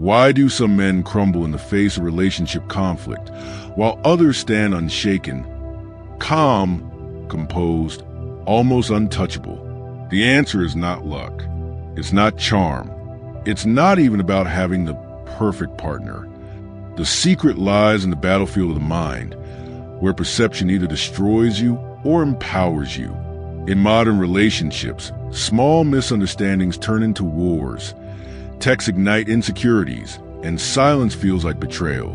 Why do some men crumble in the face of relationship conflict, while others stand unshaken, calm, composed, almost untouchable? The answer is not luck. It's not charm. It's not even about having the perfect partner. The secret lies in the battlefield of the mind, where perception either destroys you or empowers you. In modern relationships, small misunderstandings turn into wars. Texts ignite insecurities, and silence feels like betrayal.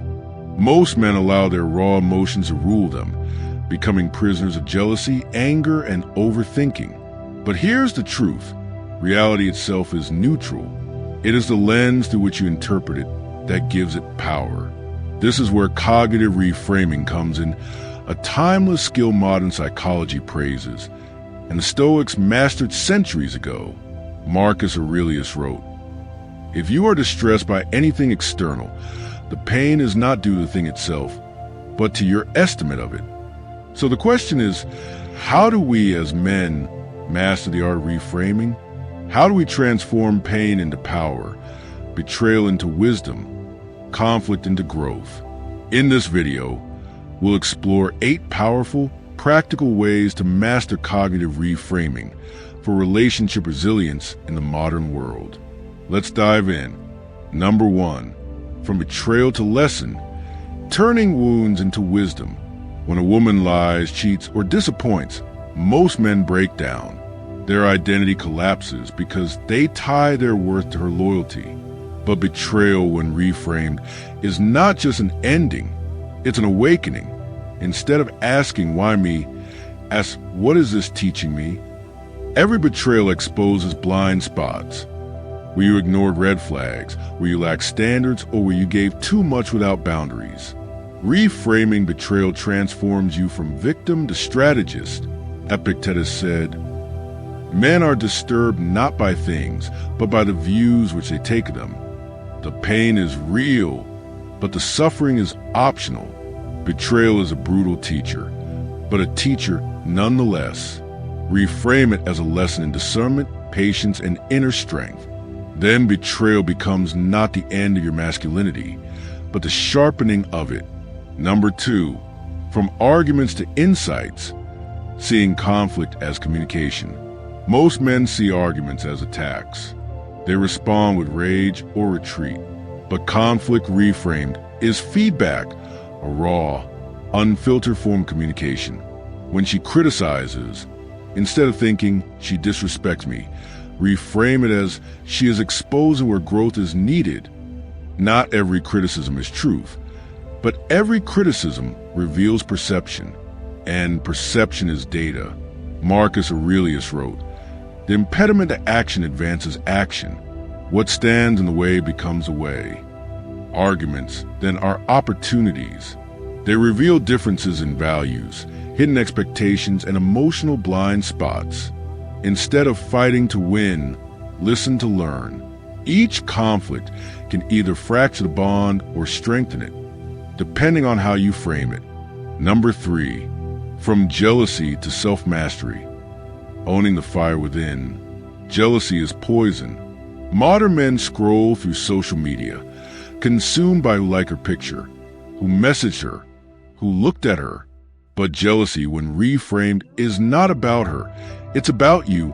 Most men allow their raw emotions to rule them, becoming prisoners of jealousy, anger, and overthinking. But here's the truth. Reality itself is neutral. It is the lens through which you interpret it that gives it power. This is where cognitive reframing comes in, a timeless skill modern psychology praises, and the Stoics mastered centuries ago. Marcus Aurelius wrote, "If you are distressed by anything external, the pain is not due to the thing itself, but to your estimate of it." So the question is, how do we as men master the art of reframing? How do we transform pain into power, betrayal into wisdom, conflict into growth? In this video, we'll explore 8 powerful, practical ways to master cognitive reframing for relationship resilience in the modern world. Let's dive in. Number 1, from betrayal to lesson, turning wounds into wisdom. When a woman lies, cheats, or disappoints, most men break down. Their identity collapses because they tie their worth to her loyalty. But betrayal, when reframed, is not just an ending, it's an awakening. Instead of asking, "Why me?" ask, "What is this teaching me?" Every betrayal exposes blind spots. Where you ignored red flags, where you lacked standards, or where you gave too much without boundaries. Reframing betrayal transforms you from victim to strategist. Epictetus said, "Men are disturbed not by things, but by the views which they take of them." The pain is real, but the suffering is optional. Betrayal is a brutal teacher, but a teacher nonetheless. Reframe it as a lesson in discernment, patience, and inner strength. Then betrayal becomes not the end of your masculinity, but the sharpening of it. Number 2, from arguments to insights, seeing conflict as communication. Most men see arguments as attacks. They respond with rage or retreat. But conflict reframed is feedback, a raw, unfiltered form of communication. When she criticizes, instead of thinking, "She disrespects me," reframe it as, "She is exposing where growth is needed." Not every criticism is truth, but every criticism reveals perception, and perception is data. Marcus Aurelius wrote, "The impediment to action advances action. What stands in the way becomes a way." Arguments, then, are opportunities. They reveal differences in values, hidden expectations, and emotional blind spots. Instead of fighting to win, listen to learn. Each conflict can either fracture the bond or strengthen it, depending on how you frame it. Number 3, from jealousy to self-mastery, owning the fire within. Jealousy is poison. Modern men scroll through social media, consumed by who like her picture, who messaged her, who looked at her. But jealousy, when reframed, is not about her. It's about you.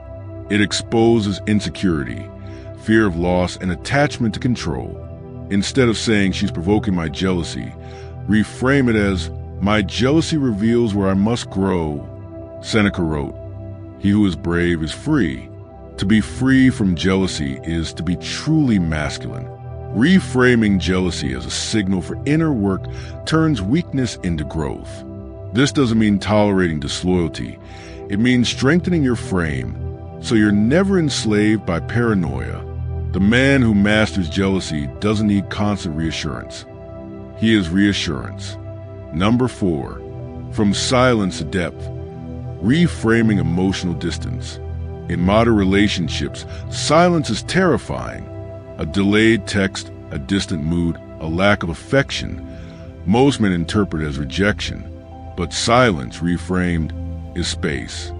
It exposes insecurity, fear of loss, and attachment to control. Instead of saying, "She's provoking my jealousy," reframe it as, "My jealousy reveals where I must grow." Seneca wrote, "He who is brave is free." To be free from jealousy is to be truly masculine. Reframing jealousy as a signal for inner work turns weakness into growth. This doesn't mean tolerating disloyalty. It means strengthening your frame so you're never enslaved by paranoia. The man who masters jealousy doesn't need constant reassurance. He is reassurance. Number 4, from silence to depth, reframing emotional distance. In modern relationships, silence is terrifying. A delayed text, a distant mood, a lack of affection. Most men interpret as rejection, but silence, reframed, is space.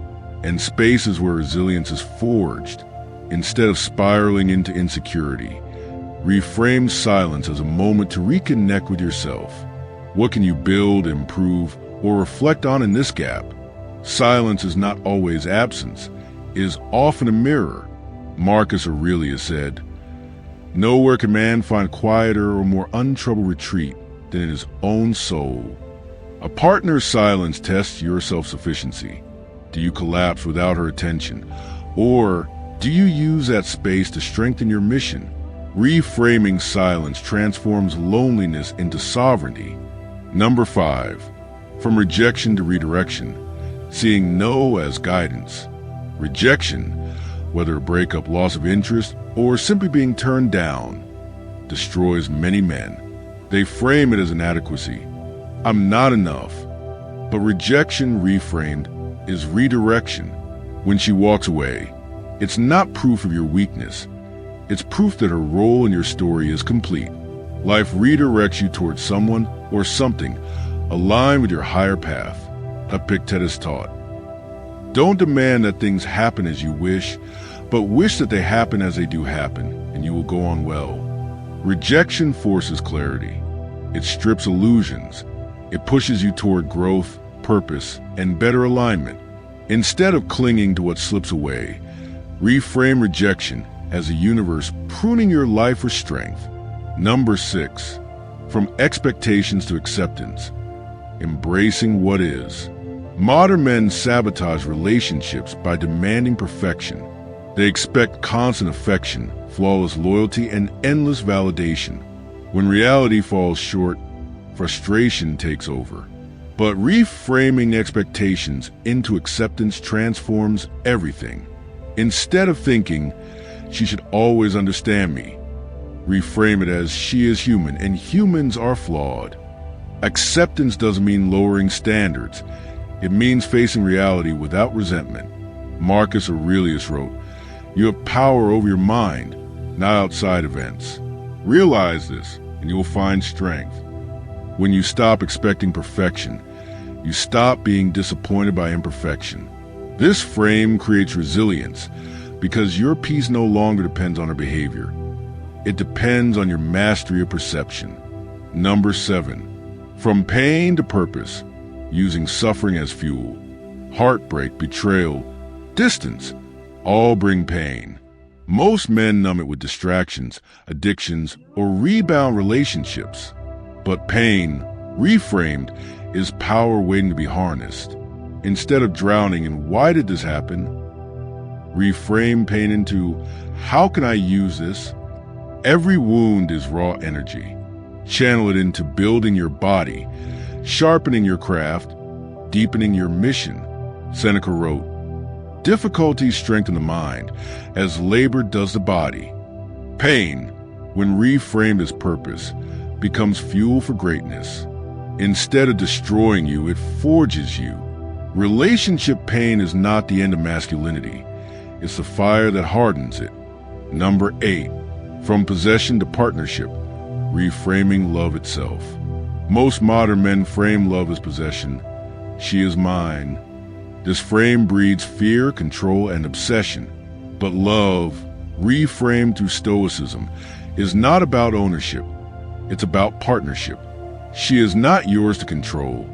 And space is where resilience is forged. Instead of spiraling into insecurity, Reframe silence as a moment to reconnect with yourself. What can you build, improve, or reflect on in this gap? Silence is not always absence. It is often a mirror. Marcus Aurelius said, "Nowhere can man find quieter or more untroubled retreat than in his own soul." A partner's silence tests your self-sufficiency. Do you collapse without her attention? Or do you use that space to strengthen your mission? Reframing silence transforms loneliness into sovereignty. Number 5, from rejection to redirection, seeing no as guidance. Rejection, whether a breakup, loss of interest, or simply being turned down, destroys many men. They frame it as inadequacy. I'm not enough. But rejection reframed is redirection. When she walks away, it's not proof of your weakness. It's proof that her role in your story is complete. Life redirects you towards someone or something aligned with your higher path. Epictetus taught, "Don't demand that things happen as you wish, but wish that they happen as they do happen, and you will go on well." Rejection forces clarity. It strips illusions. It pushes you toward growth, purpose, and better alignment. Instead of clinging to what slips away, reframe rejection as a universe pruning your life for strength. Number 6, from expectations to acceptance, embracing what is. Modern men sabotage relationships by demanding perfection. They expect constant affection, flawless loyalty, and endless validation. When reality falls short, frustration takes over. But reframing expectations into acceptance transforms everything. Instead of thinking, "She should always understand me," reframe it as, "She is human, and humans are flawed." Acceptance doesn't mean lowering standards. It means facing reality without resentment. Marcus Aurelius wrote, "You have power over your mind, not outside events." Realize this, and you will find strength. When you stop expecting perfection, you stop being disappointed by imperfection. This frame creates resilience because your peace no longer depends on her behavior. It depends on your mastery of perception. Number 7, from pain to purpose, using suffering as fuel. Heartbreak, betrayal, distance, all bring pain. Most men numb it with distractions, addictions, or rebound relationships. But pain, reframed, is power waiting to be harnessed. Instead of drowning in "Why did this happen?" reframe pain into "How can I use this?" Every wound is raw energy. Channel it into building your body, sharpening your craft, deepening your mission. Seneca wrote, "Difficulties strengthen the mind, as labor does the body." Pain, when reframed as purpose, becomes fuel for greatness. Instead of destroying you, it forges you. Relationship pain is not the end of masculinity. It's the fire that hardens it. Number 8, from possession to partnership, reframing love itself. Most modern men frame love as possession. "She is mine." This frame breeds fear, control, and obsession. But love, reframed through Stoicism, is not about ownership. It's about partnership. She is not yours to control.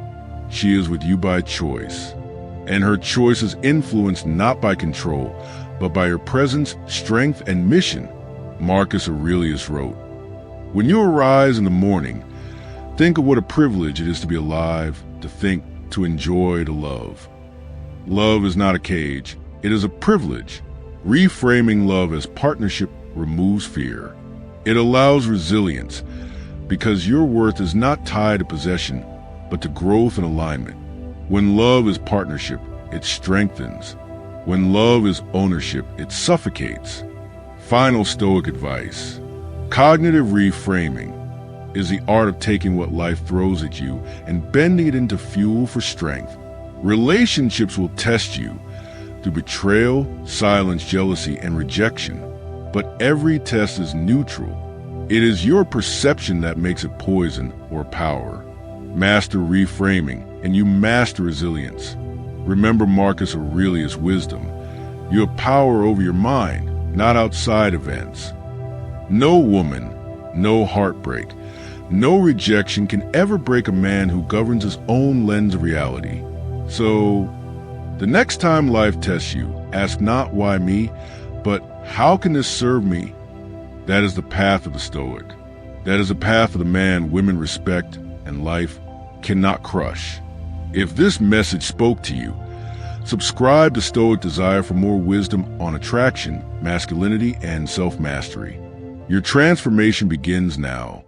She is with you by choice. And her choice is influenced not by control, but by your presence, strength, and mission. Marcus Aurelius wrote, "When you arise in the morning, think of what a privilege it is to be alive, to think, to enjoy, to love." Love is not a cage. It is a privilege. Reframing love as partnership removes fear. It allows resilience, because your worth is not tied to possession, but to growth and alignment. When love is partnership, it strengthens. When love is ownership, it suffocates. Final Stoic advice. Cognitive reframing is the art of taking what life throws at you and bending it into fuel for strength. Relationships will test you through betrayal, silence, jealousy, and rejection. But every test is neutral. It is your perception that makes it poison or power. Master reframing, and you master resilience. Remember Marcus Aurelius' wisdom. You have power over your mind, not outside events. No woman, no heartbreak, no rejection can ever break a man who governs his own lens of reality. So, the next time life tests you, ask not why me, but how can this serve me? That is the path of the Stoic. That is the path of the man women respect and life cannot crush. If this message spoke to you, subscribe to Stoic Desire for more wisdom on attraction, masculinity, and self-mastery. Your transformation begins now.